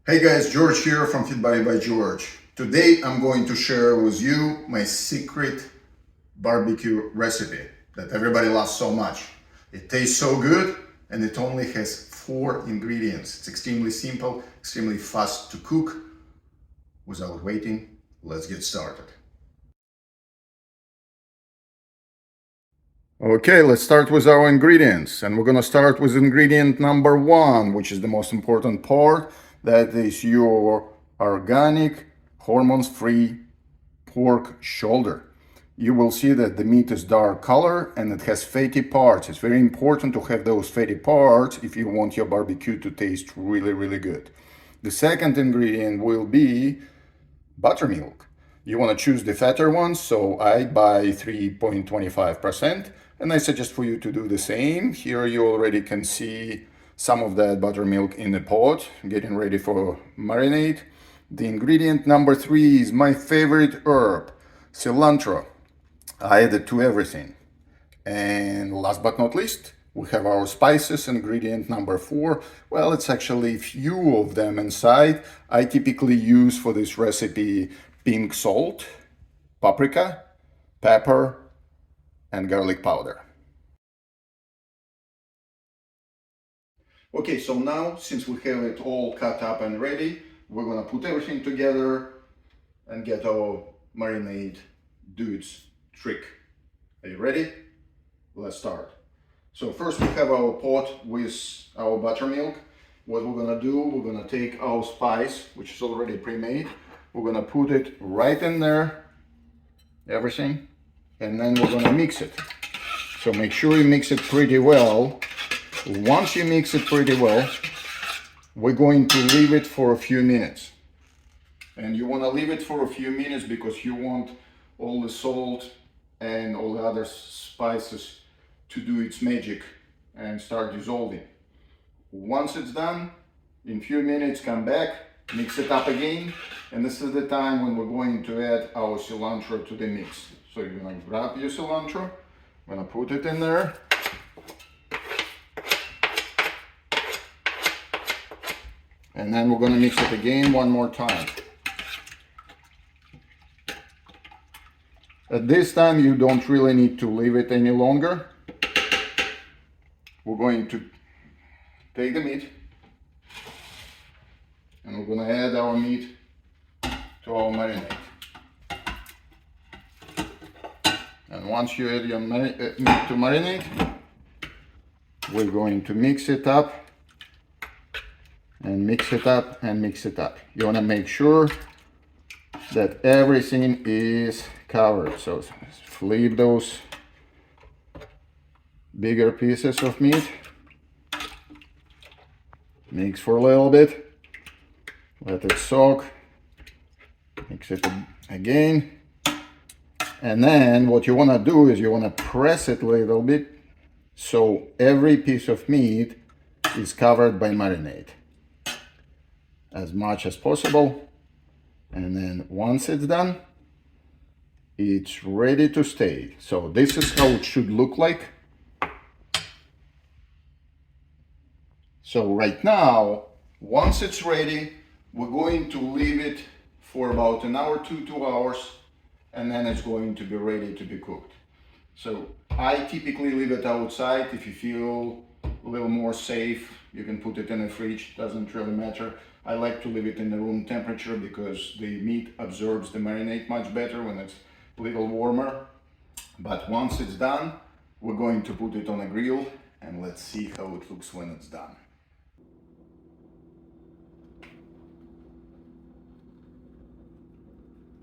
Hey guys, George here from Fit Body by George. Today I'm going to share with you my secret barbecue recipe that everybody loves so much. It tastes so good and it only has 4 ingredients. It's extremely simple, extremely fast to cook. Without waiting, let's get started. Okay, let's start with our ingredients. And we're gonna start with ingredient number 1, which is the most important part. That is your organic, hormones-free pork shoulder. You will see that the meat is dark color and it has fatty parts. It's very important to have those fatty parts if you want your barbecue to taste really, really good. The second ingredient will be buttermilk. You want to choose the fatter ones, so I buy 3.25%, and I suggest for you to do the same. Here you already can see some of that buttermilk in the pot, getting ready for marinade. The ingredient number 3 is my favorite herb, cilantro. I add it to everything. And last but not least, we have our spices, ingredient number 4. Well, it's actually few of them inside. I typically use for this recipe pink salt, paprika, pepper, and garlic powder. Okay, so now since we have it all cut up and ready, we're gonna put everything together and get our marinade do its trick. Are you ready? Let's start. So first we have our pot with our buttermilk. What we're gonna do, we're gonna take our spice, which is already pre-made. We're gonna put it right in there, everything, and then we're gonna mix it. So make sure you mix it pretty well. Once you mix it pretty well, we're going to leave it for a few minutes. And you wanna leave it for a few minutes because you want all the salt and all the other spices to do its magic and start dissolving. Once it's done, in a few minutes come back, mix it up again, and this is the time when we're going to add our cilantro to the mix. So you're gonna grab your cilantro, I'm gonna put it in there. And then we're gonna mix it again one more time. At this time you don't really need to leave it any longer. We're going to take the meat and we're going to add our meat to our marinade. And once you add your meat to marinade, we're going to mix it up and mix it up and mix it up. You want to make sure that everything is covered. So flip those bigger pieces of meat, mix for a little bit, let it soak, mix it again, and then what you want to do is you want to press it a little bit so every piece of meat is covered by marinade as much as possible. And then once it's done, it's ready to stay. So this is how it should look like. So right now, once it's ready, we're going to leave it for about an hour to 2 hours, and then it's going to be ready to be cooked. So I typically leave it outside. If you feel a little more safe, you can put it in the fridge, doesn't really matter. I like to leave it in the room temperature because the meat absorbs the marinade much better when it's a little warmer. But once it's done, we're going to put it on a grill and let's see how it looks when it's done.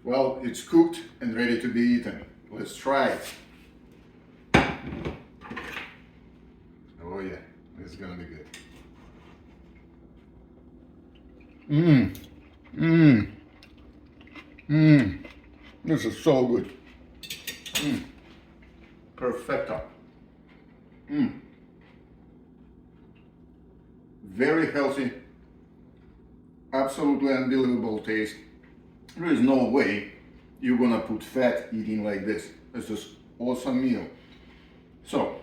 Well, it's cooked and ready to be eaten. Let's try it. Oh yeah, this is gonna be good. This is so good. Perfecto. Very healthy. Absolutely unbelievable taste. There is no way you're gonna put fat eating like this. It's just awesome meal. So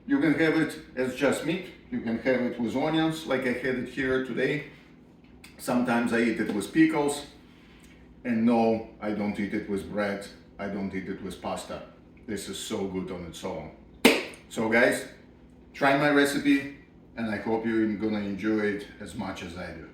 you can have it as just meat. You can have it with onions like I had it here today. Sometimes I eat it with pickles, and no, I don't eat it with bread. I don't eat it with pasta. This is so good on its own. So guys, try my recipe, and I hope you're gonna enjoy it as much as I do.